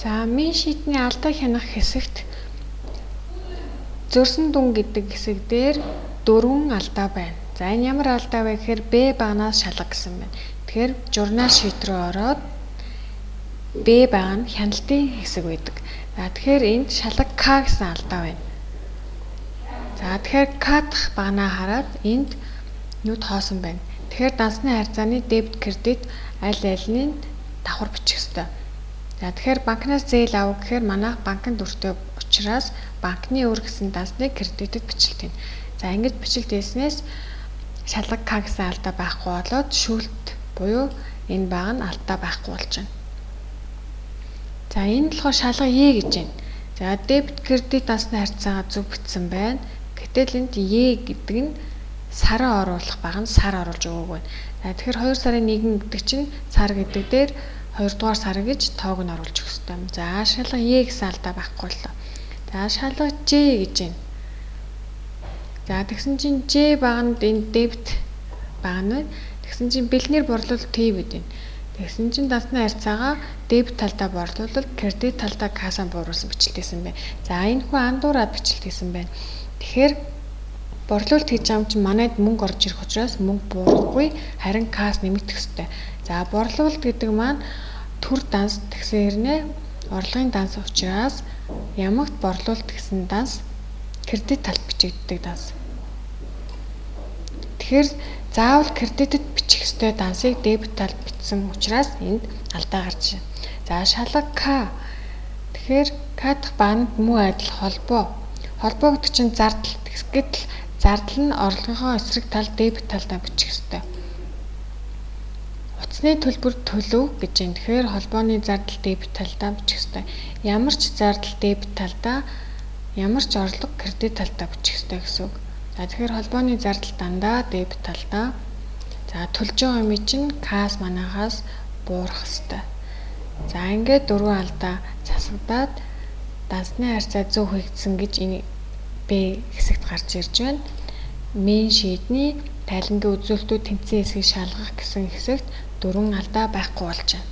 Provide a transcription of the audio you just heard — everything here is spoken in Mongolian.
За мен шийдний алдаа хянах хэсэгт зөрсөн дүн гэдэг хэсэг дээр 4 алдаа байна. За энэ ямар алдаа вэ гэхээр Б багнаас шалга гэсэн байна. Тэгэхээр журнал шийт рүү ороод Б баг нь хяналтын хэсэг байдаг. За тэгэхээр энд шалга К гэсэн алдаа байна. За тэгэхээр К дахь багнаа хараад энд нүд хоосон байна. Тэгэхээр дансны харьцааны дебет кредит аль альнийг давхар бичих ёстой. За тэгэхээр банкнаас зээл авах гэхээр манайх банкнд өртөө учраас банкны өр гэсэн дансныг кредитэд бичлдэг. За ингэж бичлдээснээс шалга К гэсэн алдаа байхгүй болоод шүүлт буюу энэ баг нь алдаа байхгүй болж байна. За энэ болохоор шалга Е гэж байна. За дебет кредит дансны харьцаагаа зөв бичсэн байна. Гэтэл энд Е гэдэг нь сараа оруулах баг нь сар оруулж өгөөг байна. За тэгэхээр 2 сарын 1 гэдэг чинь сар гэдэг дээр 2 дугаар сар гэж тоог нь оруулж өгөх ёстой юм. За шалга Е гэсэн алдаа байхгүй боллоо. За шалга Ж гэж байна. За тэгсэн чинь Ж баганд энэ дебет баг нь тэгсэн чинь бэлнэр борлуулалт Т гэдэг байна. Тэгсэн чинь дансны харьцаагаа дебет талдаа борлуулалт кредит талдаа кассан бууруулсан бичлэлтэйсэн байна. За энэ хүн андуураад бичлэлтэйсэн байна. Тэгэхээр борлуулалт хийж байгаа юм чинь манайд мөнгө орж ирэх учраас мөнгө буурахгүй харин касс нэмэгдэх ёстой. За борлуулалт гэдэг маань төр данс тэгсэн хэрнээ орлогын данс учраас ямагт борлуулалт гэсэн данс кредит талд бичигддэг данс. Тэгэхээр заавал кредитэд бичих ёстой дансыг дебет талд бичсэн учраас энд алдаа гарч байна. За шалга К. Тэгэхээр К дахь багнад муу адил холбоо. Холбоо гэдэг чинь зардал. Гэтэл зардал нь орлогынхоо эсрэг тал дебет талдаа бичих ёстой. Утасны төлбөр төлөв гэж байна. Тэгэхээр холбооны зардал дебет талдаа бичих ёстой. Ямар ч зардал дебет талдаа, ямар ч орлого кредит талдаа бичих ёстой гэсэн үг. За тэгэхээр холбооны зардал дандаа дебет талдаа. За төлж байгаа юм чинь касс манахаас буурах ёстой. За ингээд 4 алдаа засагдаад дансны харьцаа зөв хийгдсэн гэж энэ Б хэсэгт гарч ирж байна. Мен шийдний тайлангийн үзүүлэлтүүд тэнцэн хэсгийг шалгах гэсэн хэсэгт 4 алдаа байхгүй болж байна.